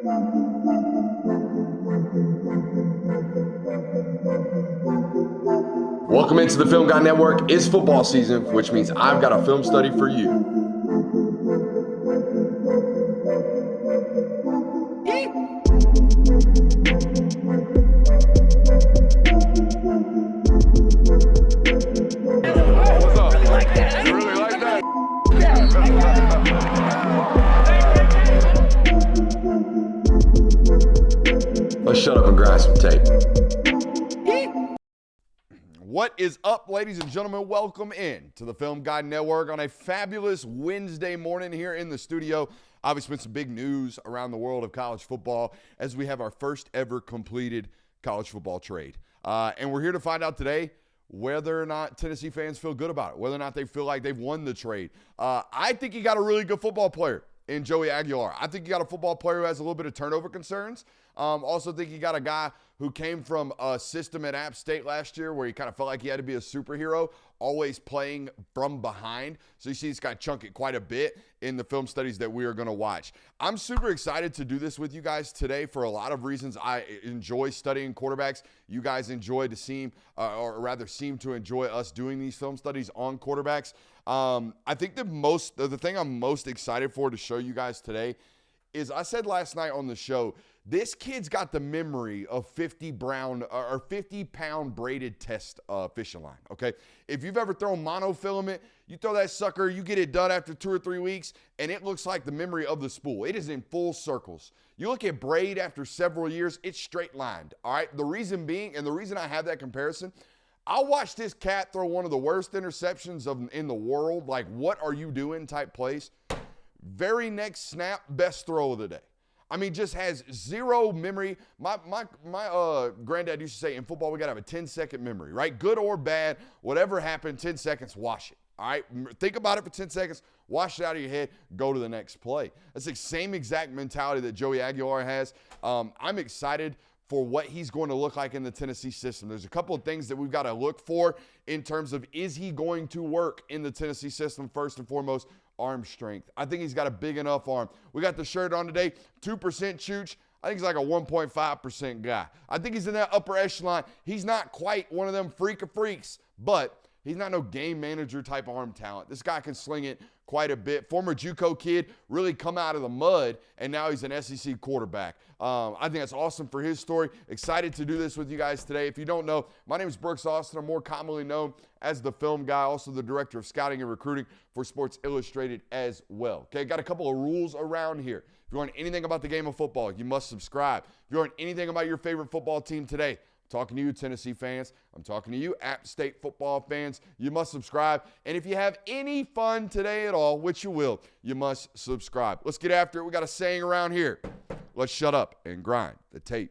Welcome into the Film Guy Network. It's football season, which means I've got a film study for you. What's up? Really like that. You really like that? Let's shut up and grind some tape. What is up, ladies and gentlemen? Welcome in to the Film Guy Network on a fabulous Wednesday morning here in the studio. Obviously, been some big news around the world of college football as we have our first ever completed college football trade. And we're here to find out today whether or not Tennessee fans feel good about it, whether or not they feel like they've won the trade. I think you got a really good football player in Joey Aguilar. I think you got a football player who has a little bit of turnover concerns. Also think you got a guy who came from a system at App State last year where he kind of felt like he had to be a superhero, always playing from behind. So you see this guy chunk it quite a bit in the film studies that we are going to watch. I'm super excited to do this with you guys today for a lot of reasons. I enjoy studying quarterbacks. You guys enjoy to seem to enjoy us doing these film studies on quarterbacks. I think the thing I'm most excited for to show you guys today is I said last night on the show, this kid's got the memory of 50-pound braided test fishing line, okay? If you've ever thrown monofilament, you throw that sucker, you get it done after 2 or 3 weeks, and it looks like the memory of the spool. It is in full circles. You look at braid after several years, it's straight lined, all right? The reason being, and the reason I have that comparison, I watched this cat throw one of the worst interceptions in the world, like what are you doing type plays. Very next snap, best throw of the day. I mean, just has zero memory. My granddad used to say in football, we got to have a 10-second memory, right? Good or bad, whatever happened, 10 seconds, wash it, all right? Think about it for 10 seconds, wash it out of your head, go to the next play. That's the same exact mentality that Joey Aguilar has. I'm excited for what he's going to look like in the Tennessee system. There's a couple of things that we've got to look for in terms of, is he going to work in the Tennessee system? First and foremost, arm strength. I think he's got a big enough arm. We got the shirt on today, 2% Chooch. I think he's like a 1.5% guy. I think he's in that upper echelon. He's not quite one of them freak of freaks, but he's not no game manager type arm talent. This guy can sling it quite a bit. Former JUCO kid, really come out of the mud, and now he's an SEC quarterback. I think that's awesome for his story. Excited to do this with you guys today. If you don't know, my name is Brooks Austin. I'm more commonly known as the Film Guy, also the Director of Scouting and Recruiting for Sports Illustrated as well. Okay, got a couple of rules around here. If you want anything about the game of football, you must subscribe. If you want anything about your favorite football team today, I'm talking to you, Tennessee fans. I'm talking to you, App State football fans. You must subscribe. And if you have any fun today at all, which you will, you must subscribe. Let's get after it. We got a saying around here. Let's shut up and grind the tape.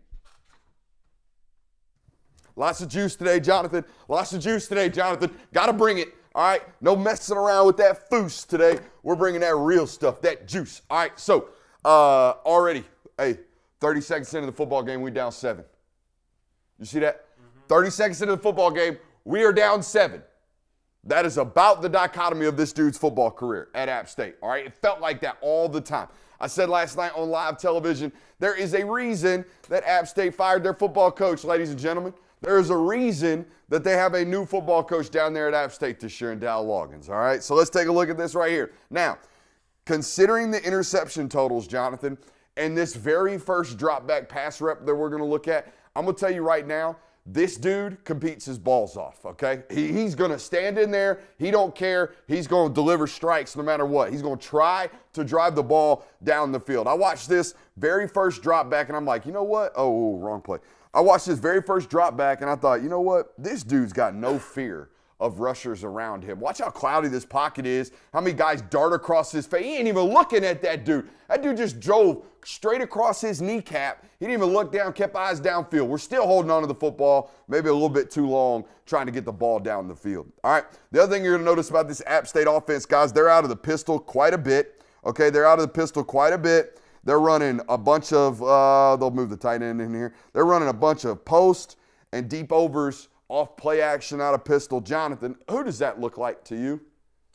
Lots of juice today, Jonathan. Lots of juice today, Jonathan. Got to bring it. All right. No messing around with that foose today. We're bringing that real stuff, that juice. All right. So already, 30 seconds into the football game, we down 7. You see that? 30 seconds into the football game, we are down 7. That is about the dichotomy of this dude's football career at App State, all right? It felt like that all the time. I said last night on live television, there is a reason that App State fired their football coach, ladies and gentlemen. There is a reason that they have a new football coach down there at App State this year in Dow Loggins, all right? So let's take a look at this right here. Now, considering the interception totals, Jonathan, and this very first drop back pass rep that we're going to look at, I'm going to tell you right now, this dude competes his balls off, okay? He's going to stand in there. He don't care. He's going to deliver strikes no matter what. He's going to try to drive the ball down the field. I watched this very first drop back, and I'm like, you know what? Oh, wrong play. I watched this very first drop back, and I thought, you know what? This dude's got no fear of rushers around him. Watch how cloudy this pocket is, how many guys dart across his face. He ain't even looking at that dude. That dude just drove straight across his kneecap. He didn't even look down, kept eyes downfield. We're still holding on to the football, maybe a little bit too long, trying to get the ball down the field. All right, the other thing you're going to notice about this App State offense, guys, they're out of the pistol quite a bit. Okay, they're out of the pistol quite a bit. They're running a bunch of, they'll move the tight end in here. They're running a bunch of post and deep overs off play action out of pistol. Jonathan, who does that look like to you?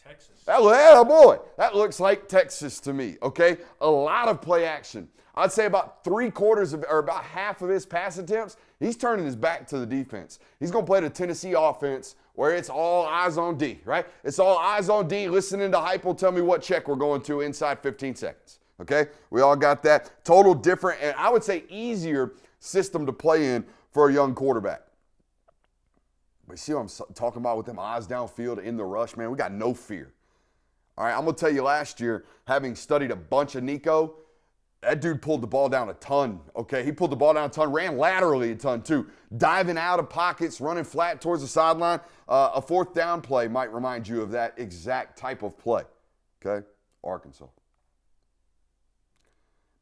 Texas. That looks like Texas to me, okay? A lot of play action. I'd say about about half of his pass attempts, he's turning his back to the defense. He's going to play the Tennessee offense where it's all eyes on D, right? It's all eyes on D, listening to Hype will tell me what check we're going to inside 15 seconds, okay? We all got that. Total different, and I would say easier system to play in for a young quarterback. But you see what I'm talking about with them eyes downfield in the rush, man? We got no fear. All right, I'm going to tell you last year, having studied a bunch of Nico, that dude pulled the ball down a ton, okay? He pulled the ball down a ton, ran laterally a ton too. Diving out of pockets, running flat towards the sideline. A fourth down play might remind you of that exact type of play, okay? Arkansas.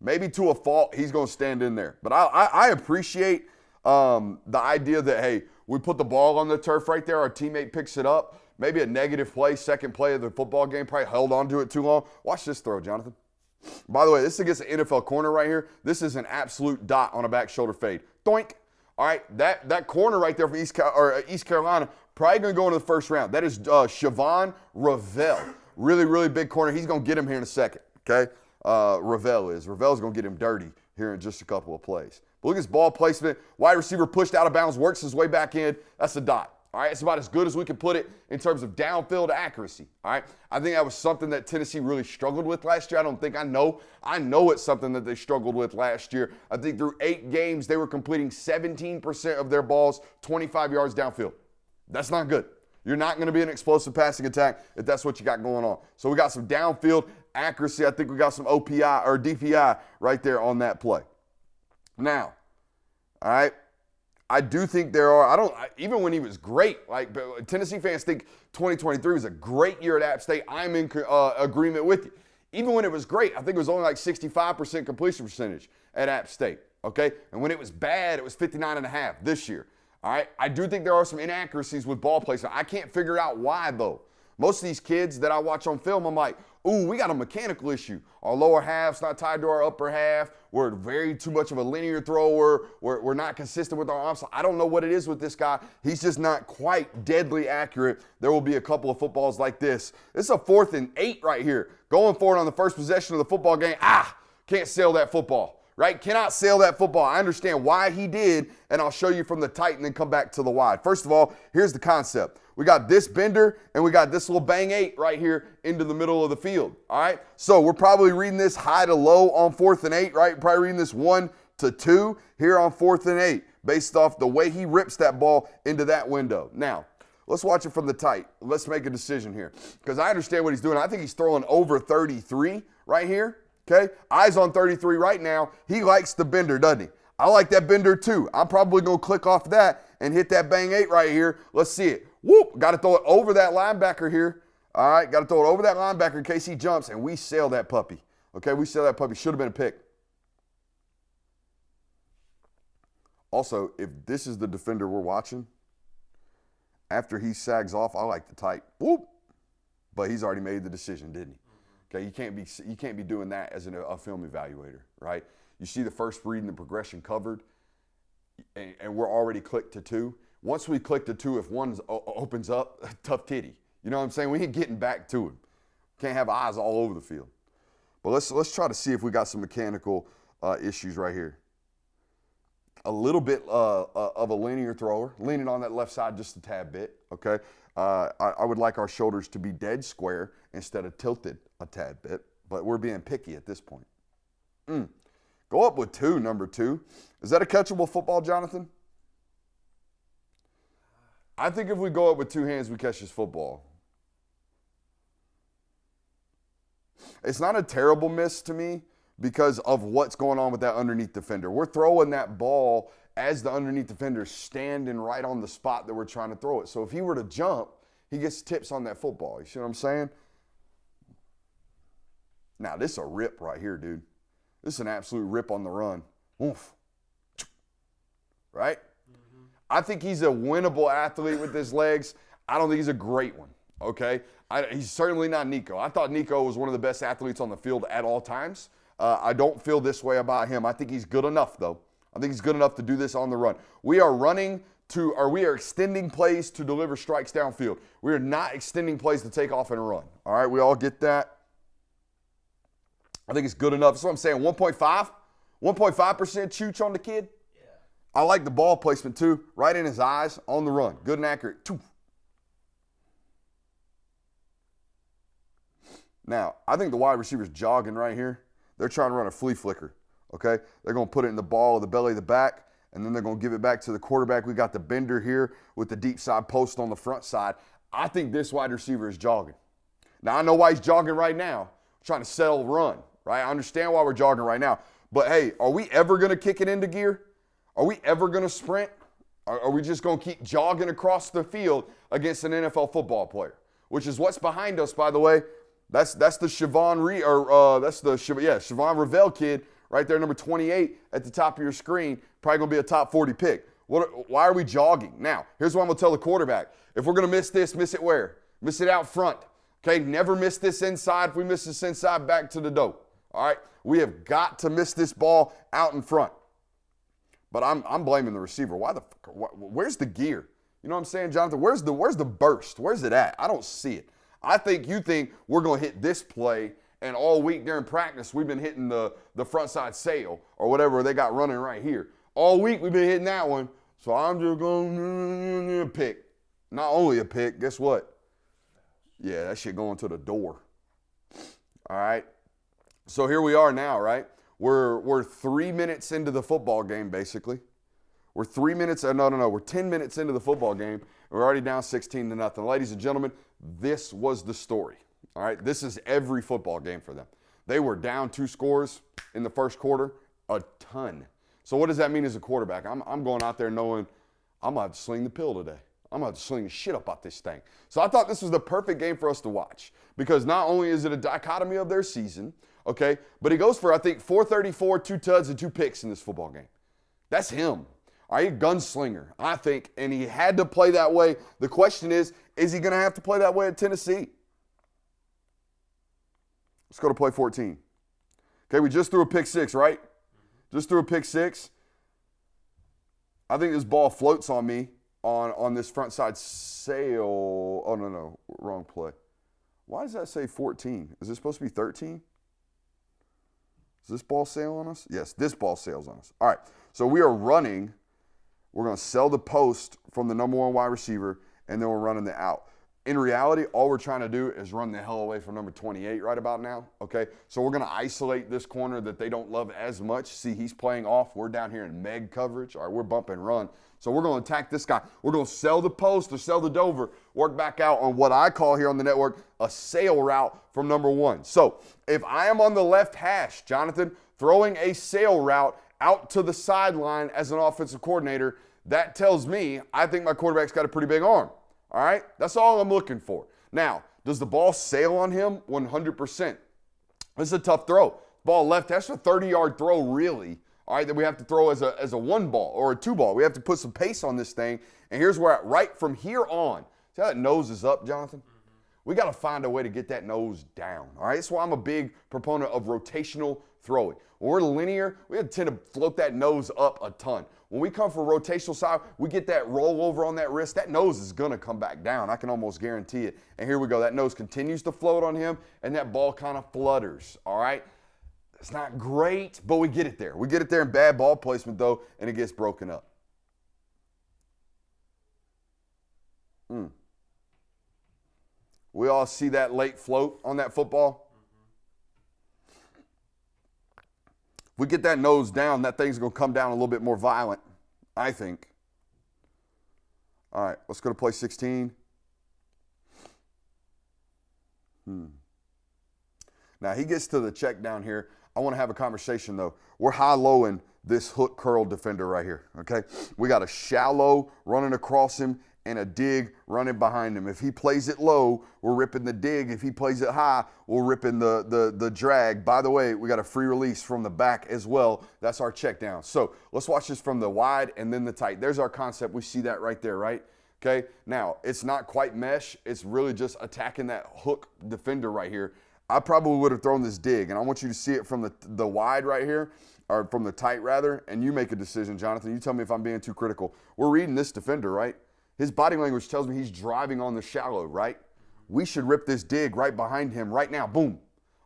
Maybe to a fault, he's going to stand in there. But I appreciate the idea that, hey, we put the ball on the turf right there, our teammate picks it up. Maybe a negative play, second play of the football game, probably held on to it too long. Watch this throw, Jonathan. By the way, this is against an NFL corner right here. This is an absolute dot on a back shoulder fade. Doink. All right, that corner right there from East Carolina, probably going to go into the first round. That is Siobhan Ravel. Really, really big corner. He's going to get him here in a second, okay? Ravel's going to get him dirty here in just a couple of plays. But look at his ball placement. Wide receiver pushed out of bounds, works his way back in. That's a dot. All right, it's about as good as we can put it in terms of downfield accuracy. All right, I think that was something that Tennessee really struggled with last year. I know it's something that they struggled with last year. I think through 8 games, they were completing 17% of their balls 25 yards downfield. That's not good. You're not going to be an explosive passing attack if that's what you got going on. So we got some downfield accuracy. I think we got some OPI or DPI right there on that play. Now, all right, I do think there are, even when he was great, like Tennessee fans think 2023 was a great year at App State. I'm in agreement with you. Even when it was great, I think it was only like 65% completion percentage at App State, okay? And when it was bad, it was 59.5 this year, all right? I do think there are some inaccuracies with ball placement. I can't figure out why, though. Most of these kids that I watch on film, I'm like, ooh, we got a mechanical issue. Our lower half's not tied to our upper half. We're very too much of a linear thrower. We're not consistent with our arms. I don't know what it is with this guy. He's just not quite deadly accurate. There will be a couple of footballs like this. This is a 4th and 8 right here. Going for it on the first possession of the football game. Can't sail that football, right? Cannot sail that football. I understand why he did, and I'll show you from the tight and then come back to the wide. First of all, here's the concept. We got this bender, and we got this little bang 8 right here into the middle of the field, all right? So we're probably reading this high to low on 4th and 8, right? Probably reading this 1 to 2 here on 4th and 8 based off the way he rips that ball into that window. Now, let's watch it from the tight. Let's make a decision here because I understand what he's doing. I think he's throwing over 33 right here, okay? Eyes on 33 right now. He likes the bender, doesn't he? I like that bender too. I'm probably going to click off that and hit that bang 8 right here. Let's see it. Whoop, got to throw it over that linebacker here. All right, got to throw it over that linebacker in case he jumps, and we sail that puppy. Okay, we sail that puppy. Should have been a pick. Also, if this is the defender we're watching, after he sags off, I like the tight. Whoop. But he's already made the decision, didn't he? Okay, you can't be doing that as a film evaluator, right? You see the first read and the progression covered, and we're already clicked to 2. Once we click to 2, if one opens up, tough titty. You know what I'm saying? We ain't getting back to him. Can't have eyes all over the field. But let's try to see if we got some mechanical issues right here. A little bit of a linear thrower, leaning on that left side just a tad bit, okay? I would like our shoulders to be dead square instead of tilted a tad bit, but we're being picky at this point. Go up with 2, number 2. Is that a catchable football, Jonathan? I think if we go up with 2 hands, we catch this football. It's not a terrible miss to me because of what's going on with that underneath defender. We're throwing that ball as the underneath defender standing right on the spot that we're trying to throw it. So if he were to jump, he gets tips on that football. You see what I'm saying? Now, this is a rip right here, dude. This is an absolute rip on the run. Oof. Right? I think he's a winnable athlete with his legs. I don't think he's a great one, okay? He's certainly not Nico. I thought Nico was one of the best athletes on the field at all times. I don't feel this way about him. I think he's good enough, though. I think he's good enough to do this on the run. We are running we are extending plays to deliver strikes downfield. We are not extending plays to take off and run. All right, we all get that? I think it's good enough. That's what I'm saying. 1.5% chooch on the kid. Yeah. I like the ball placement too. Right in his eyes on the run. Good and accurate. Now, I think the wide receiver's jogging right here. They're trying to run a flea flicker, okay? They're going to put it in the ball, the belly of the back, and then they're going to give it back to the quarterback. We got the bender here with the deep side post on the front side. I think this wide receiver is jogging. Now, I know why he's jogging right now, trying to settle run, right? I understand why we're jogging right now. But, hey, are we ever going to kick it into gear? Are we ever going to sprint? Are we just going to keep jogging across the field against an NFL football player? Which is what's behind us, by the way. That's the Siobhan Ravel kid right there, number 28 at the top of your screen. Probably going to be a top 40 pick. Why are we jogging? Now, here's what I'm going to tell the quarterback. If we're going to miss this, miss it where? Miss it out front. Okay, never miss this inside. If we miss this inside, back to the dope. All right, we have got to miss this ball out in front. But I'm blaming the receiver. Where's the gear? You know what I'm saying, Jonathan? Where's the burst? Where's it at? I don't see it. I think you think we're going to hit this play, and all week during practice we've been hitting the front side sail or whatever they got running right here. All week we've been hitting that one, so I'm just going to pick. Not only a pick, guess what? Yeah, that shit going to the door. All right. So here we are now, right? We're 3 minutes into the football game, basically. We're 10 minutes into the football game. We're already down 16-0. Ladies and gentlemen, this was the story. All right, this is every football game for them. They were down 2 scores in the first quarter, a ton. So what does that mean as a quarterback? I'm going out there knowing I'm going to have to sling the pill today. I'm going to have to sling the shit up out this thing. So I thought this was the perfect game for us to watch because not only is it a dichotomy of their season, okay, but he goes for, I think, 434, 2 tuds, and 2 picks in this football game. That's him. All right, gunslinger, I think, and he had to play that way. The question is he going to have to play that way at Tennessee? Let's go to play 14. Okay, we just threw a pick 6, right? Just threw a pick 6. I think this ball floats on me on this front side sail. Oh, no, wrong play. Why does that say 14? Is this supposed to be 13? Does this ball sail on us? Yes, this ball sails on us. All right, so we are running. We're going to sell the post from the number 1 wide receiver, and then we're running the out. In reality, all we're trying to do is run the hell away from number 28 right about now, okay? So we're going to isolate this corner that they don't love as much. See, he's playing off. We're down here in Meg coverage. All right, we're bump and run. So we're going to attack this guy. We're going to sell the post or sell the Dover, work back out on what I call here on the network a sail route from number 1. So if I am on the left hash, Jonathan, throwing a sail route out to the sideline as an offensive coordinator, that tells me I think my quarterback's got a pretty big arm. All right? That's all I'm looking for. Now, does the ball sail on him? 100%. This is a tough throw. Ball left, that's a 30-yard throw, really. All right, that we have to throw as a 1 ball or a 2 ball. We have to put some pace on this thing. And here's where, right from here on, see how that nose is up, Jonathan? We got to find a way to get that nose down. All right, that's why I'm a big proponent of rotational throwing. When we're linear, we tend to float that nose up a ton. When we come for rotational side, we get that rollover on that wrist. That nose is going to come back down. I can almost guarantee it. And here we go. That nose continues to float on him, and that ball kind of flutters, all right? It's not great, but we get it there. We get it there in bad ball placement, though, and it gets broken up. We all see that late float on that football. If we get that nose down, that thing's going to come down a little bit more violent, I think. All right, let's go to play 16. Now, he gets to the check down here. I want to have a conversation, though. We're high-lowing this hook curl defender right here, okay? We got a shallow running across him and a dig running behind him. If he plays it low, we're ripping the dig. If he plays it high, we're ripping the drag. By the way, we got a free release from the back as well. That's our check down. So let's watch this from the wide and then the tight. There's our concept. We see that right there, right? Okay, now it's not quite mesh. It's really just attacking that hook defender right here. I probably would have thrown this dig, and I want you to see it from the wide right here. or from the tight rather, and you make a decision, Jonathan. You tell me if I'm being too critical. We're reading this defender, right? His body language tells me he's driving on the shallow, right? We should rip this dig right behind him right now, boom,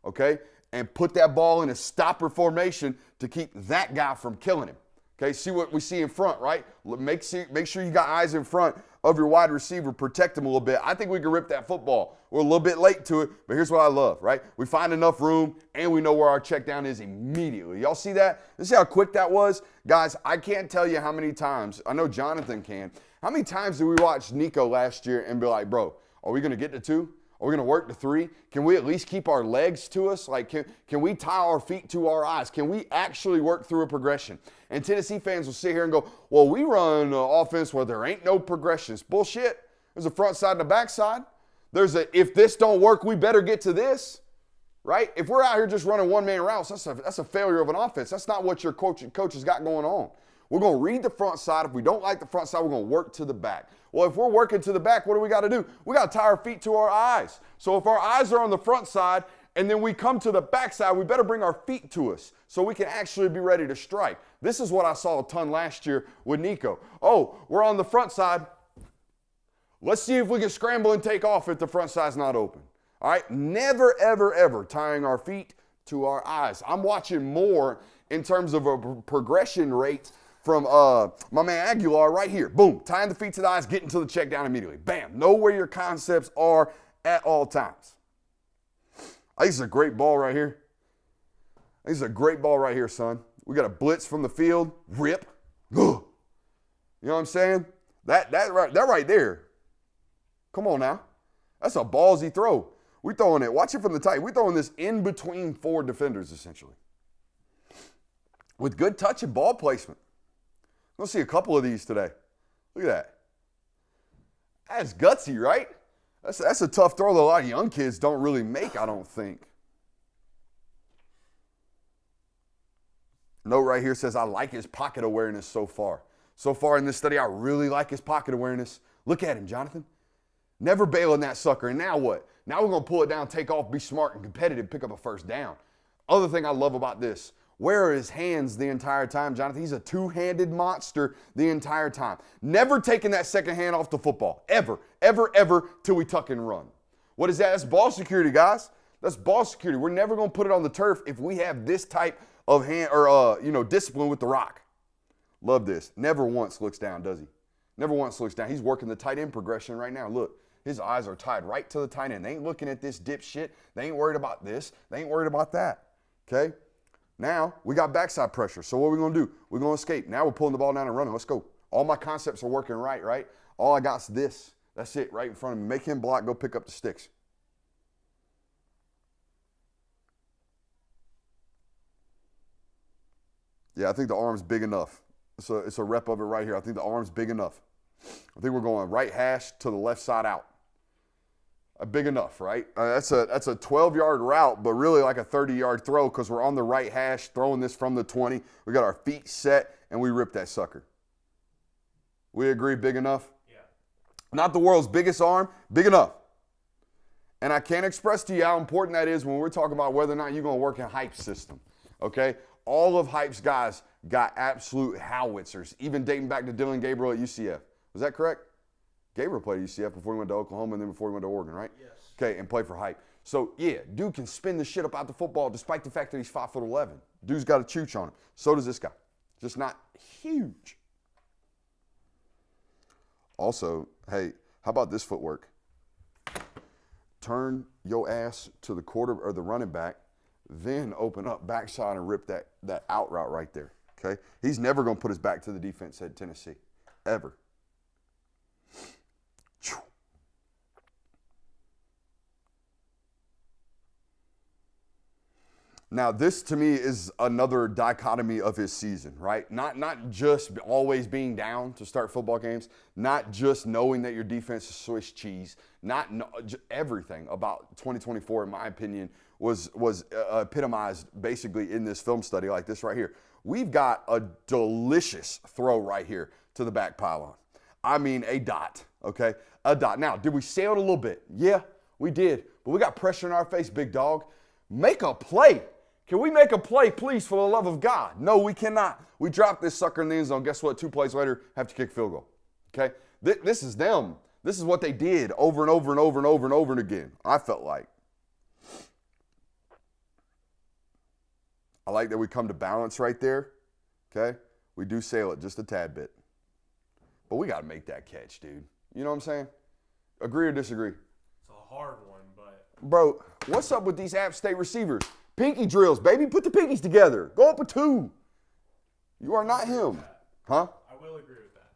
okay? And put that ball in a stopper formation to keep that guy from killing him. Okay, see what we see in front, right? Make sure you got eyes in front of your wide receiver. Protect him a little bit. I think we can rip that football. We're a little bit late to it, but here's what I love, right? We find enough room, and we know where our check down is immediately. Y'all see that? You see how quick that was? Guys, I can't tell you how many times, I know Jonathan can, how many times did we watch Nico last year and be like, bro, are we going to get to 2? Are we going to work to 3? Can we at least keep our legs to us? Like, can we tie our feet to our eyes? Can we actually work through a progression? And Tennessee fans will sit here and go, well, we run an offense where there ain't no progressions. Bullshit. There's a front side and a back side. There's a, if this don't work, we better get to this, right? If we're out here just running one-man routes, that's a failure of an offense. That's not what your coach has got going on. We're going to read the front side. If we don't like the front side, we're going to work to the back. Well, if we're working to the back, what do we got to do? We got to tie our feet to our eyes. So if our eyes are on the front side and then we come to the back side, we better bring our feet to us so we can actually be ready to strike. This is what I saw a ton last year with Nico. Oh, we're on the front side. Let's see if we can scramble and take off if the front side's not open. All right? Never, ever, ever tying our feet to our eyes. I'm watching more in terms of a progression rate from my man Aguilar right here. Boom, tying the feet to the eyes, getting to the check down immediately. Bam, know where your concepts are at all times. I think this is a great ball right here. This is a great ball right here, son. We got a blitz from the field, rip. You know what I'm saying? That right there. Come on now. That's a ballsy throw. We throwing it, watch it from the tight. We throwing this in between 4 defenders essentially. With good touch and ball placement. We'll see a couple of these today. Look at that. That's gutsy, right? That's a tough throw that a lot of young kids don't really make, I don't think. Note right here says, I like his pocket awareness so far. So far in this study, I really like his pocket awareness. Look at him, Jonathan. Never bailing that sucker. And now what? Now we're going to pull it down, take off, be smart and competitive, pick up a first down. Other thing I love about this, where are his hands the entire time, Jonathan? He's a two-handed monster the entire time. Never taking that second hand off the football. Ever, ever, ever, till we tuck and run. What is that? That's ball security, guys. That's ball security. We're never going to put it on the turf if we have this type of hand or discipline with the rock. Love this. Never once looks down, does he? Never once looks down. He's working the tight end progression right now. Look, his eyes are tied right to the tight end. They ain't looking at this dipshit. They ain't worried about this. They ain't worried about that. Okay? Now, we got backside pressure. So what are we going to do? We're going to escape. Now we're pulling the ball down and running. Let's go. All my concepts are working right? All I got is this. That's it, right in front of me. Make him block. Go pick up the sticks. Yeah, I think the arm's big enough. It's a rep of it right here. I think the arm's big enough. I think we're going right hash to the left side out. Big enough, right? That's a 12-yard route, but really like a 30-yard throw because we're on the right hash, throwing this from the 20. We got our feet set, and we rip that sucker. We agree, big enough? Yeah. Not the world's biggest arm, big enough. And I can't express to you how important that is when we're talking about whether or not you're going to work in Hype's system, okay? All of Hype's guys got absolute howitzers, even dating back to Dylan Gabriel at UCF. Was that correct? Gabriel played at UCF before he went to Oklahoma and then before he went to Oregon, right? Yes. Okay, and played for Hype. So, yeah, dude can spin the shit up out the football despite the fact that he's 5'11". Dude's got a chooch on him. So does this guy. Just not huge. Also, hey, how about this footwork? Turn your ass to the quarter or the running back, then open up backside and rip that out route right there, okay? He's never going to put his back to the defense at Tennessee, ever. Now, this to me is another dichotomy of his season, right? Not just always being down to start football games, not just knowing that your defense is Swiss cheese, everything about 2024, in my opinion, was epitomized basically in this film study like this right here. We've got a delicious throw right here to the back pylon. I mean, a dot, okay? A dot. Now, did we sail it a little bit? Yeah, we did. But we got pressure in our face, big dog. Make a play. Can we make a play, please, for the love of God? No, we cannot. We drop this sucker in the end zone. Guess what? 2 plays later, have to kick field goal. Okay? This is them. This is what they did over and over and over and over and over and again. I felt like. I like that we come to balance right there. Okay? We do sail it just a tad bit. But we got to make that catch, dude. You know what I'm saying? Agree or disagree? It's a hard one, but... Bro, what's up with these App State receivers? Pinky drills, baby. Put the pinkies together. Go up with 2. You are not him. Huh? I will agree with that.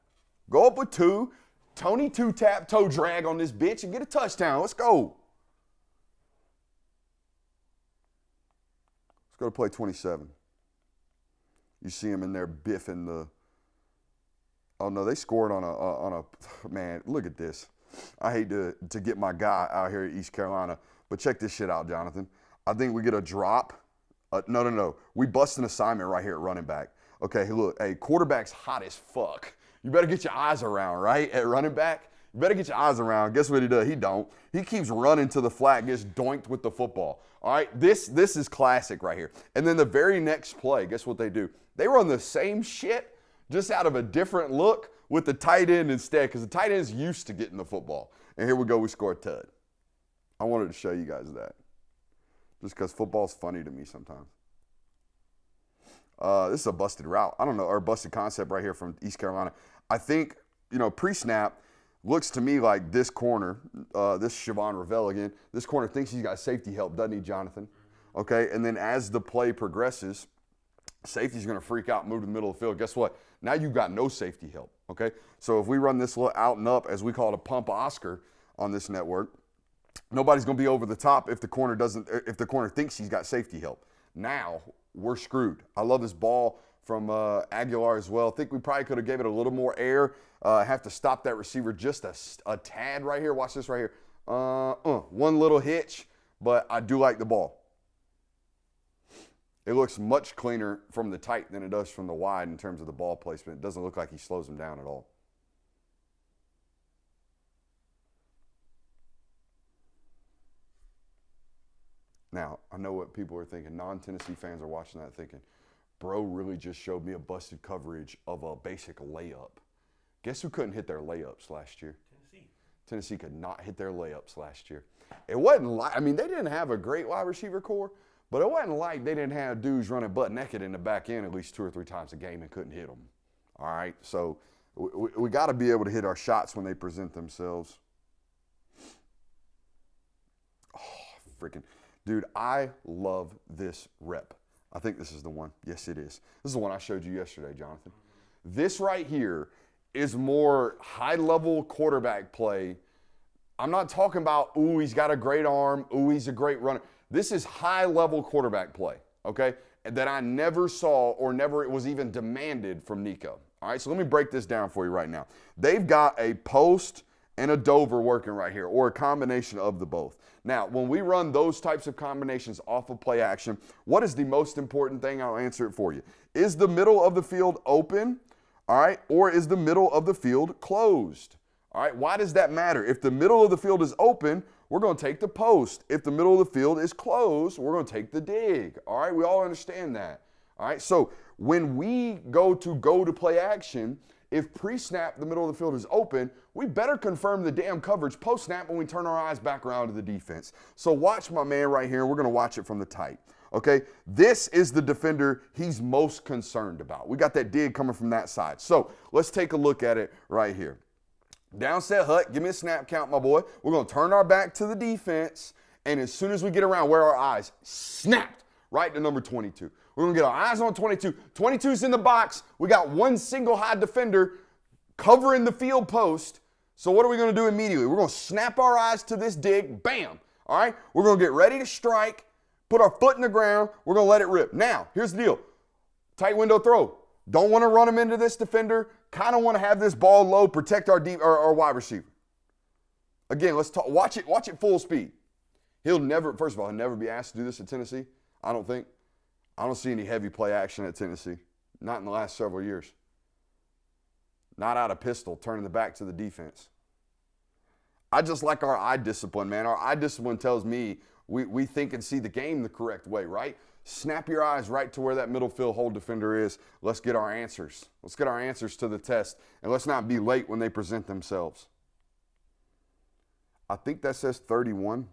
Go up with 2. Tony 2-tap toe drag on this bitch and get a touchdown. Let's go. Let's go to play 27. You see him in there biffing the... Oh, no, they scored on a man, look at this. I hate to get my guy out here at East Carolina, but check this shit out, Jonathan. I think we get a drop. No. We bust an assignment right here at running back. Okay, look, hey, quarterback's hot as fuck. You better get your eyes around, right, at running back? You better get your eyes around. Guess what he does? He don't. He keeps running to the flat, gets doinked with the football. All right, this is classic right here. And then the very next play, guess what they do? They run the same shit, just out of a different look with the tight end instead, because the tight end's used to getting the football. And here we go, we score a tud. I wanted to show you guys that, just because football's funny to me sometimes. This is a busted route. I don't know, or a busted concept right here from East Carolina. I think, pre-snap looks to me like this corner, this Siobhan Ravel again, this corner thinks he's got safety help, doesn't he, Jonathan? Okay, and then as the play progresses, safety's going to freak out and move to the middle of the field. Guess what? Now you've got no safety help, okay? So if we run this little out and up, as we call it, a pump Oscar on this network, nobody's going to be over the top if the corner thinks he's got safety help. Now we're screwed. I love this ball from Aguilar as well. I think we probably could have gave it a little more air. Have to stop that receiver just a tad right here. Watch this right here. One little hitch, but I do like the ball. It looks much cleaner from the tight than it does from the wide in terms of the ball placement. It doesn't look like he slows him down at all. Now, I know what people are thinking. Non-Tennessee fans are watching that thinking, bro really just showed me a busted coverage of a basic layup. Guess who couldn't hit their layups last year? Tennessee could not hit their layups last year. It wasn't like, they didn't have a great wide receiver core, but it wasn't like they didn't have dudes running butt naked in the back end at least 2 or 3 times a game and couldn't hit them. All right, so we got to be able to hit our shots when they present themselves. Oh, freaking. Dude, I love this rep. I think this is the one. Yes, it is. This is the one I showed you yesterday, Jonathan. This right here is more high-level quarterback play. I'm not talking about, ooh, he's got a great arm, ooh, he's a great runner. This is high-level quarterback play, okay, that I never saw or never it was even demanded from Nico. All right, so let me break this down for you right now. They've got a post and a Dover working right here, or a combination of the both. Now, when we run those types of combinations off of play action, what is the most important thing? I'll answer it for you. Is the middle of the field open, all right, or is the middle of the field closed? All right, why does that matter? If the middle of the field is open, we're going to take the post. If the middle of the field is closed, we're going to take the dig. All right, we all understand that. All right, so when we go to play action, if pre-snap the middle of the field is open, we better confirm the damn coverage post-snap when we turn our eyes back around to the defense. So watch my man right here. We're going to watch it from the tight. Okay, this is the defender he's most concerned about. We got that dig coming from that side. So let's take a look at it right here. Down set hut, give me a snap count, my boy. We're going to turn our back to the defense, and as soon as we get around, where are our eyes? Snapped right to number 22. We're going to get our eyes on 22. 22's in the box. We got one single high defender covering the field post. So what are we going to do immediately? We're going to snap our eyes to this dig. Bam. All right? We're going to get ready to strike, put our foot in the ground. We're going to let it rip. Now, here's the deal. Tight window throw. Don't want to run him into this defender. Kind of want to have this ball low, protect our wide receiver. Again, let's talk. Watch it full speed. First of all, he'll never be asked to do this at Tennessee, I don't think. I don't see any heavy play action at Tennessee. Not in the last several years. Not out of pistol, turning the back to the defense. I just like our eye discipline, man. Our eye discipline tells me We think and see the game the correct way, right? Snap your eyes right to where that middle field hole defender is. Let's get our answers. Let's get our answers to the test, and let's not be late when they present themselves. I think that says 31.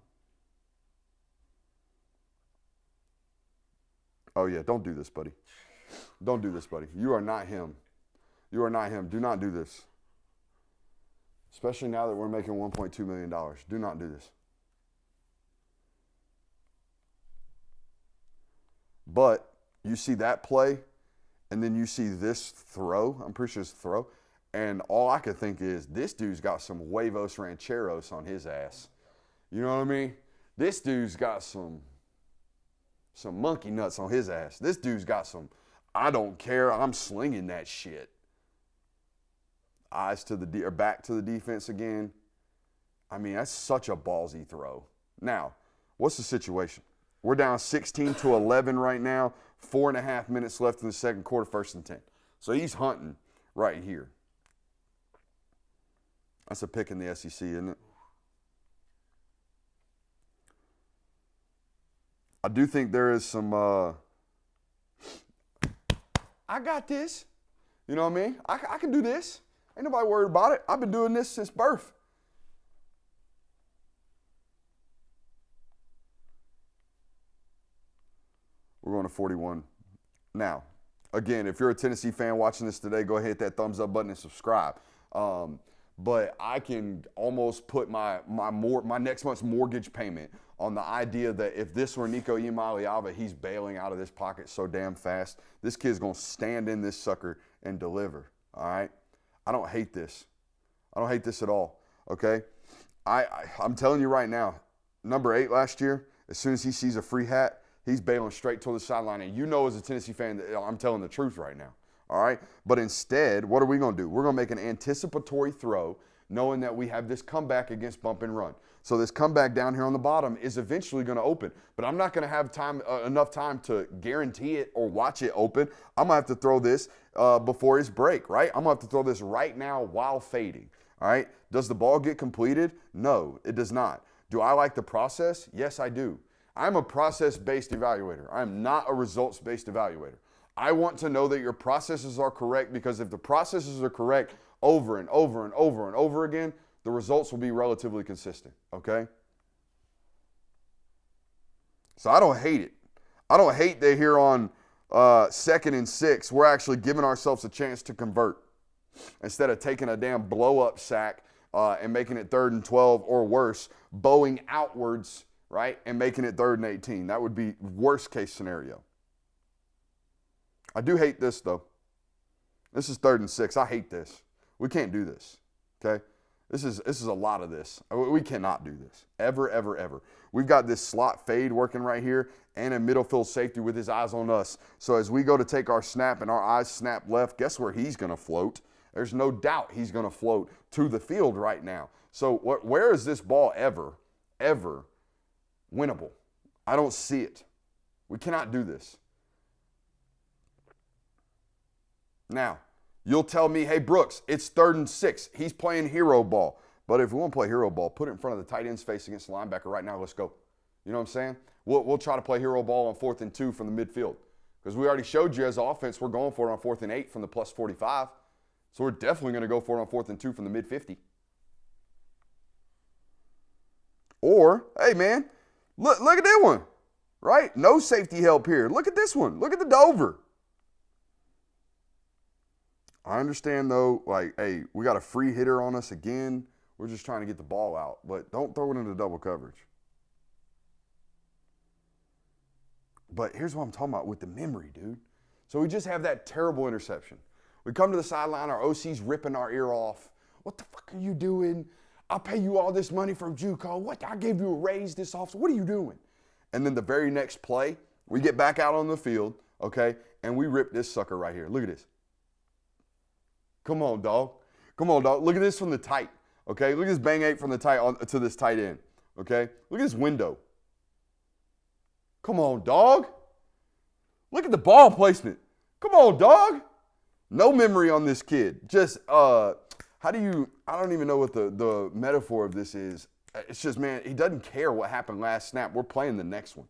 Oh, yeah, don't do this, buddy. Don't do this, buddy. You are not him. You are not him. Do not do this. Especially now that we're making $1.2 million. Do not do this. But you see that play, and then you see this throw. I'm pretty sure it's a throw. And all I could think is, this dude's got some huevos rancheros on his ass. You know what I mean? This dude's got some monkey nuts on his ass. This dude's got some, I don't care, I'm slinging that shit. Eyes to the or back to the defense again. I mean, that's such a ballsy throw. Now, what's the situation? We're down 16-11 right now. 4.5 minutes left in the second quarter, 1st and 10. So he's hunting right here. That's a pick in the SEC, isn't it? I do think there is some, I got this. You know what I mean? I can do this. Ain't nobody worried about it. I've been doing this since birth. We're going to 41. Now, again, if you're a Tennessee fan watching this today, go ahead and hit that thumbs up button and subscribe. But I can almost put my next month's mortgage payment on the idea that if this were Nico Imaliava, he's bailing out of this pocket so damn fast. This kid's going to stand in this sucker and deliver, all right? I don't hate this. I don't hate this at all, okay? I'm telling you right now, number 8 last year, as soon as he sees a free hat, he's bailing straight toward the sideline. And you know as a Tennessee fan that I'm telling the truth right now, all right? But instead, what are we going to do? We're going to make an anticipatory throw knowing that we have this comeback against bump and run. So this comeback down here on the bottom is eventually going to open. But I'm not going to have enough time to guarantee it or watch it open. I'm going to have to throw this before his break, right? I'm going to have to throw this right now while fading, all right? Does the ball get completed? No, it does not. Do I like the process? Yes, I do. I'm a process-based evaluator. I'm not a results-based evaluator. I want to know that your processes are correct, because if the processes are correct over and over and over and over again, the results will be relatively consistent, okay? So I don't hate it. I don't hate that here on 2nd and 6, we're actually giving ourselves a chance to convert instead of taking a damn blow-up sack and making it 3rd and 12 or worse, bowing outwards, right, and making it 3rd and 18. That would be worst case scenario. I do hate this, though. This is 3rd and 6. I hate this. We can't do this, okay? This is a lot of this. We cannot do this. Ever, ever, ever. We've got this slot fade working right here and a middle field safety with his eyes on us. So as we go to take our snap and our eyes snap left, guess where he's going to float? There's no doubt he's going to float to the field right now. So where is this ball ever winnable? I don't see it. We cannot do this. Now, you'll tell me, hey, Brooks, it's 3rd and 6. He's playing hero ball. But if we want to play hero ball, put it in front of the tight end's face against the linebacker right now. Let's go. You know what I'm saying? We'll try to play hero ball on 4th and 2 from the midfield. Because we already showed you as an offense, we're going for it on 4th and 8 from the plus 45. So we're definitely going to go for it on 4th and 2 from the mid 50. Or, hey, man, look at that one, right? No safety help here. Look at this one. Look at the Dover. I understand, though, like, hey, we got a free hitter on us again. We're just trying to get the ball out. But don't throw it into double coverage. But here's what I'm talking about with the memory, dude. So we just have that terrible interception. We come to the sideline, our OC's ripping our ear off. What the fuck are you doing? I'll pay you all this money from JUCO. What? I gave you a raise this offseason. What are you doing? And then the very next play, we get back out on the field, okay, and we rip this sucker right here. Look at this. Come on, dog. Come on, dog. Look at this from the tight, okay? Look at this bang 8 from the tight to this tight end, okay? Look at this window. Come on, dog. Look at the ball placement. Come on, dog. No memory on this kid. Just, I don't even know what the metaphor of this is. It's just, man, he doesn't care what happened last snap. We're playing the next one.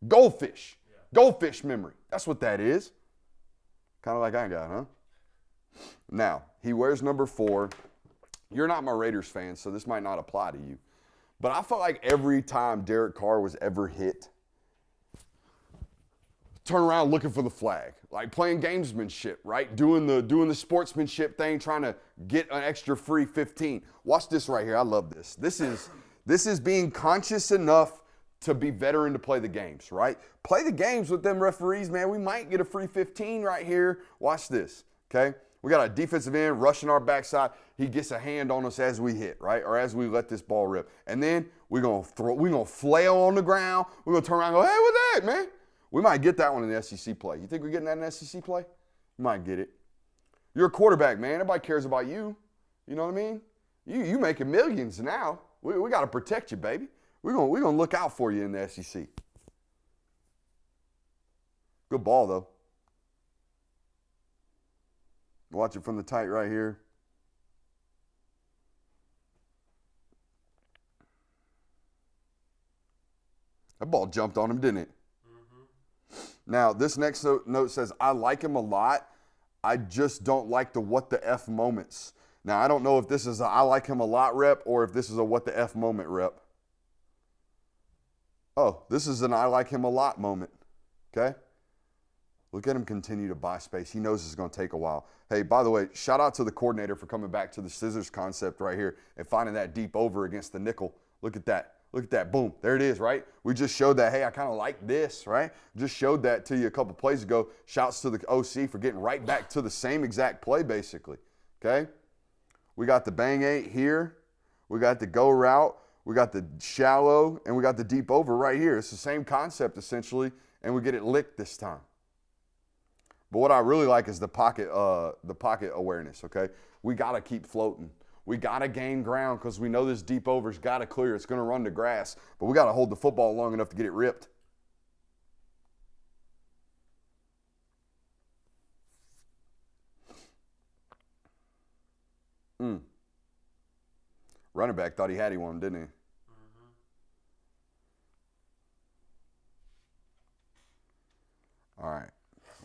Goldfish. Yeah. Goldfish memory. That's what that is. Kind of like I got, huh? Now, he wears number 4. You're not my Raiders fan, so this might not apply to you. But I felt like every time Derek Carr was ever hit, turn around looking for the flag, like playing gamesmanship, right? Doing the sportsmanship thing, trying to get an extra free 15. Watch this right here. I love this. This is being conscious enough to be veteran to play the games, right? Play the games with them referees, man. We might get a free 15 right here. Watch this, okay? We got a defensive end rushing our backside. He gets a hand on us as we hit, right? Or as we let this ball rip. And then we're gonna flail on the ground. We're gonna turn around and go, hey, what's that, man? We might get that one in the SEC play. You think we're getting that in the SEC play? You might get it. You're a quarterback, man. Everybody cares about you. You know what I mean? You making millions now. We got to protect you, baby. We're gonna look out for you in the SEC. Good ball, though. Watch it from the tight right here. That ball jumped on him, didn't it? Now, this next note says, I like him a lot. I just don't like the what the F moments. Now, I don't know if this is a I like him a lot rep or if this is a what the F moment rep. Oh, this is an I like him a lot moment. Okay? Look at him continue to buy space. He knows it's going to take a while. Hey, by the way, shout out to the coordinator for coming back to the scissors concept right here and finding that deep over against the nickel. Look at that. Look at that. Boom. There it is, right? We just showed that, hey, I kind of like this, right? Just showed that to you a couple plays ago. Shouts to the OC for getting right back to the same exact play, basically. Okay? We got the bang 8 here. We got the go route. We got the shallow, and we got the deep over right here. It's the same concept, essentially, and we get it licked this time. But what I really like is the pocket awareness, okay? We got to keep floating. We got to gain ground because we know this deep over's got to clear. It's going to run to grass, but we got to hold the football long enough to get it ripped. Running back thought he had one, didn't he? All right.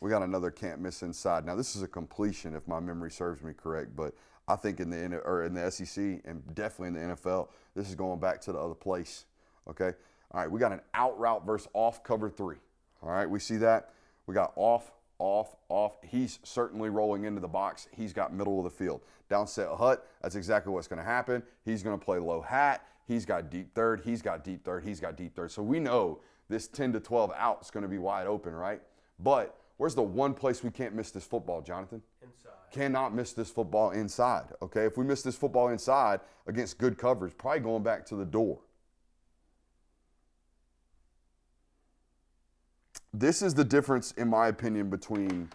We got another can't miss inside. Now, this is a completion if my memory serves me correct, but I think in the SEC and definitely in the NFL, this is going back to the other place, okay? All right, we got an out route versus off cover 3. All right, we see that? We got off, off, off. He's certainly rolling into the box. He's got middle of the field. Down set hut, that's exactly what's going to happen. He's going to play low hat. He's got deep third. He's got deep third. He's got deep third. So we know this 10 to 12 out is going to be wide open, right? But where's the one place we can't miss this football, Jonathan? Inside. Cannot miss this football inside, okay? If we miss this football inside against good coverage, probably going back to the door. This is the difference, in my opinion, between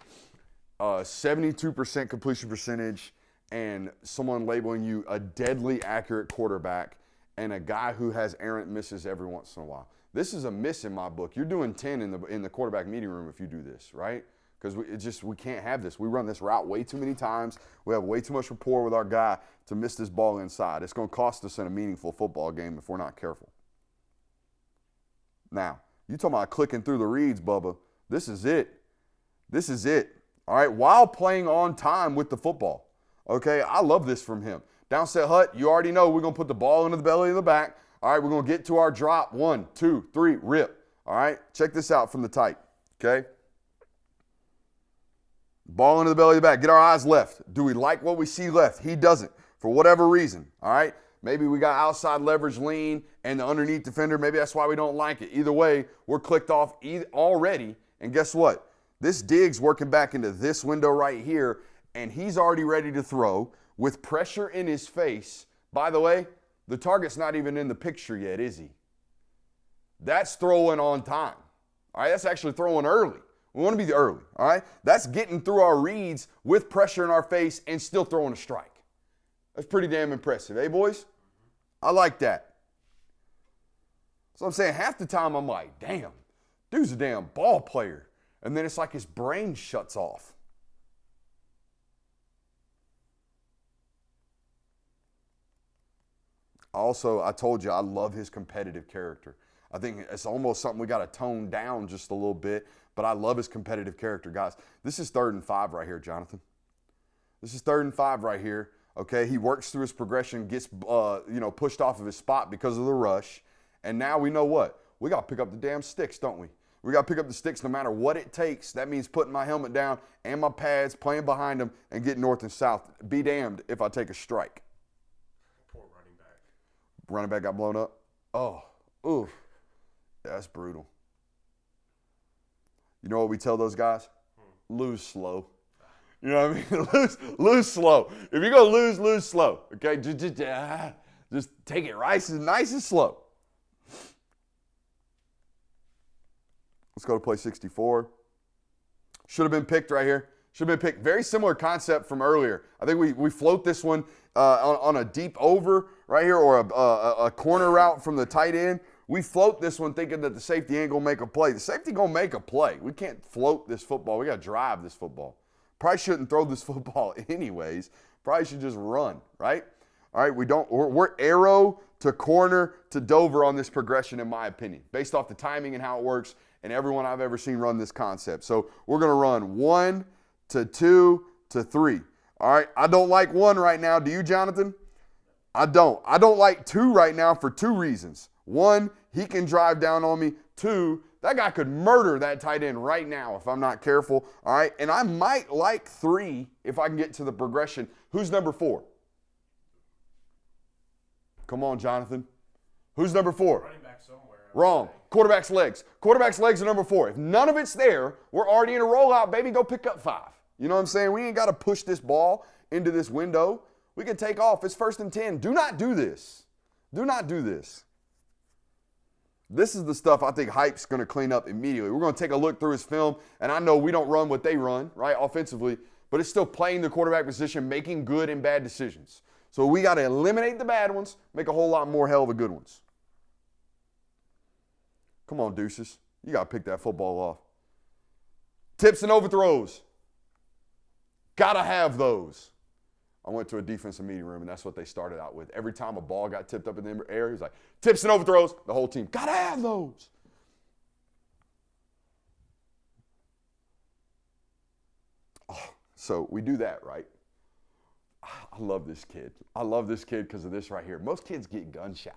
72% completion percentage and someone labeling you a deadly accurate quarterback and a guy who has errant misses every once in a while. This is a miss in my book. You're doing 10 in the quarterback meeting room if you do this, right? Because we can't have this. We run this route way too many times. We have way too much rapport with our guy to miss this ball inside. It's going to cost us in a meaningful football game if we're not careful. Now, you talking about clicking through the reads, Bubba. This is it. This is it. All right, while playing on time with the football. Okay, I love this from him. Downset hut, you already know we're going to put the ball into the belly of the back. All right, we're going to get to our drop. 1, 2, 3, rip. All right, check this out from the tight. Okay. Ball into the belly of the back. Get our eyes left. Do we like what we see left? He doesn't, for whatever reason. All right? Maybe we got outside leverage lean and the underneath defender. Maybe that's why we don't like it. Either way, we're clicked off already. And guess what? This dig's working back into this window right here, and he's already ready to throw with pressure in his face. By the way, the target's not even in the picture yet, is he? That's throwing on time. All right? That's actually throwing early. We want to be early, all right? That's getting through our reads with pressure in our face and still throwing a strike. That's pretty damn impressive, eh, boys? I like that. So I'm saying half the time I'm like, damn, dude's a damn ball player. And then it's like his brain shuts off. I told you I love his competitive character. I think it's almost something we got to tone down just a little bit, but I love his competitive character. Guys, this is 3rd and 5 right here, Jonathan. This is 3rd and 5 right here. Okay, he works through his progression, gets pushed off of his spot because of the rush, and now we know what? We got to pick up the damn sticks, don't we? We got to pick up the sticks no matter what it takes. That means putting my helmet down and my pads, playing behind them, and getting north and south. Be damned if I take a strike. Poor running back. Running back got blown up. Oh, oof. That's brutal. You know what we tell those guys? Lose slow. You know what I mean? lose slow. If you're going to lose slow. Okay? Just take it nice and slow. Let's go to play 64. Should have been picked right here. Should have been picked. Very similar concept from earlier. I think we float this one on a deep over right here or a corner route from the tight end. We float this one thinking that the safety ain't going to make a play. The safety going to make a play. We can't float this football. We got to drive this football. Probably shouldn't throw this football anyways. Probably should just run, right? All right, we're arrow to corner to Dover on this progression, in my opinion, based off the timing and how it works and everyone I've ever seen run this concept. So we're going to run 1 to 2 to 3. All right, I don't like 1 right now. Do you, Jonathan? I don't. I don't like 2 right now for 2 reasons. 1, he can drive down on me. 2, that guy could murder that tight end right now if I'm not careful. All right, and I might like 3 if I can get to the progression. Who's number 4? Come on, Jonathan. Who's number 4? Running back somewhere. Wrong. Quarterback's legs. Quarterback's legs are number 4. If none of it's there, we're already in a rollout, baby. Go pick up 5. You know what I'm saying? We ain't got to push this ball into this window. We can take off. It's 1st and 10. Do not do this. Do not do this. This is the stuff I think Hype's going to clean up immediately. We're going to take a look through his film, and I know we don't run what they run, right, offensively, but it's still playing the quarterback position, making good and bad decisions. So we got to eliminate the bad ones, make a whole lot more hell of the good ones. Come on, deuces. You got to pick that football off. Tips and overthrows. Got to have those. I went to a defensive meeting room, and that's what they started out with. Every time a ball got tipped up in the air, he was like, tips and overthrows. The whole team, got to have those. Oh, so we do that, right? I love this kid. I love this kid because of this right here. Most kids get gun shy.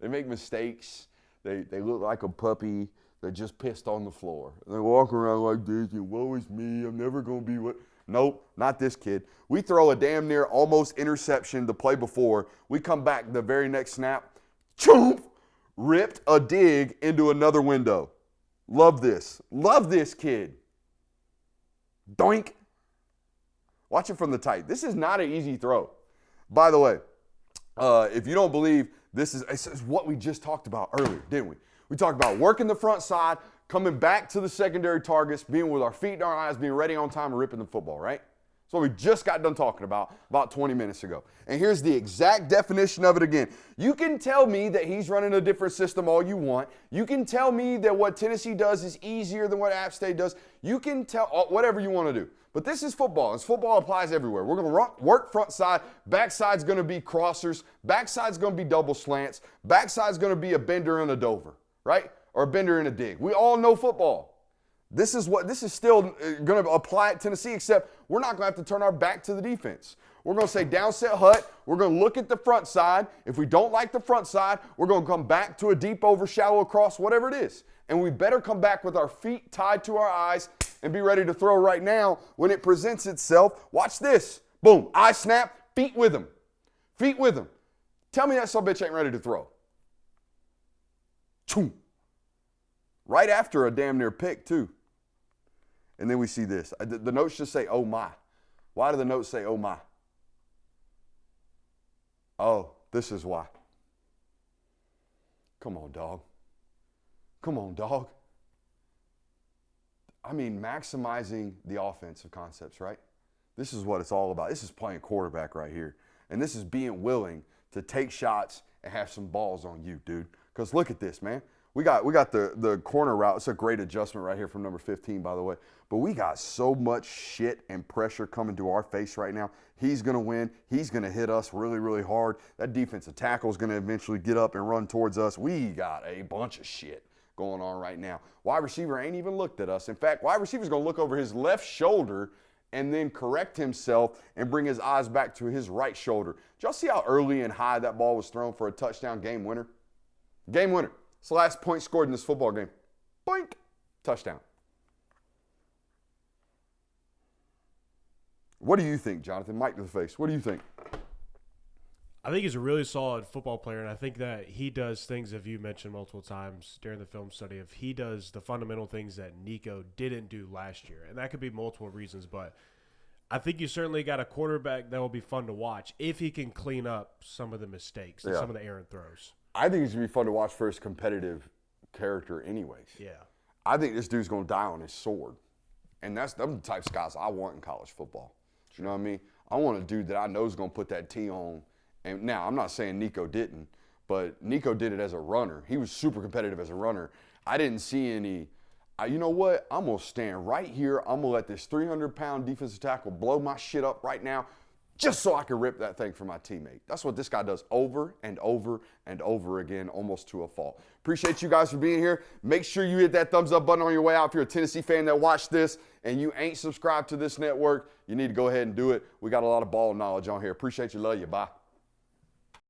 They make mistakes. They look like a puppy that just pissed on the floor. And they walk around like this, and woe is me, I'm never going to be what. Nope, not this kid. We throw a damn near almost interception the play before. We come back the very next snap, choomp, ripped a dig into another window. Love this. Love this kid. Doink. Watch it from the tight. This is not an easy throw. By the way, if you don't believe this is what we just talked about earlier, didn't we? We talked about working the front side, coming back to the secondary targets, being with our feet in our eyes, being ready on time and ripping the football, right? That's what we just got done talking about 20 minutes ago. And here's the exact definition of it again. You can tell me that he's running a different system all you want. You can tell me that what Tennessee does is easier than what App State does. You can tell whatever you want to do. But this is football, and football applies everywhere. We're going to work front side. Backside's going to be crossers. Backside's going to be double slants. Backside's going to be a bender and a dover, right? Or a bender and a dig. We all know football. This is still going to apply at Tennessee, except we're not going to have to turn our back to the defense. We're going to say down set hut. We're going to look at the front side. If we don't like the front side, we're going to come back to a deep over, shallow across, whatever it is. And we better come back with our feet tied to our eyes and be ready to throw right now when it presents itself. Watch this. Boom. Eye snap. Feet with him. Feet with him. Tell me that son of a bitch ain't ready to throw. Choom. Right after a damn near pick, too. And then we see this. The notes just say, oh, my. Why do the notes say, oh, my? Oh, this is why. Come on, dog. Come on, dog. I mean, maximizing the offensive concepts, right? This is what it's all about. This is playing quarterback right here. And this is being willing to take shots and have some balls on you, dude. Because look at this, man. We got the corner route. It's a great adjustment right here from number 15, by the way. But we got so much shit and pressure coming to our face right now. He's going to win. He's going to hit us really, really hard. That defensive tackle is going to eventually get up and run towards us. We got a bunch of shit going on right now. Wide receiver ain't even looked at us. In fact, wide receiver's going to look over his left shoulder and then correct himself and bring his eyes back to his right shoulder. Did y'all see how early and high that ball was thrown for a touchdown game winner? Game winner. It's the last point scored in this football game. Boink. Touchdown. What do you think, Jonathan? Mic to the face. What do you think? I think he's a really solid football player, and I think that he does things, that you mentioned multiple times during the film study, of he does the fundamental things that Nico didn't do last year. And that could be multiple reasons, but I think you certainly got a quarterback that will be fun to watch if he can clean up some of the mistakes and some of the errant throws. I think he's going to be fun to watch for his competitive character anyways. Yeah. I think this dude's going to die on his sword. And them the types of guys I want in college football. You know what I mean? I want a dude that I know is going to put that T on. And now, I'm not saying Nico didn't, but Nico did it as a runner. He was super competitive as a runner. I didn't see any, you know what? I'm going to stand right here. I'm going to let this 300-pound defensive tackle blow my shit up right now, just so I can rip that thing for my teammate. That's what this guy does over and over and over again, almost to a fault. Appreciate you guys for being here. Make sure you hit that thumbs up button on your way out. If you're a Tennessee fan that watched this and you ain't subscribed to this network, you need to go ahead and do it. We got a lot of ball knowledge on here. Appreciate you. Love you. Bye.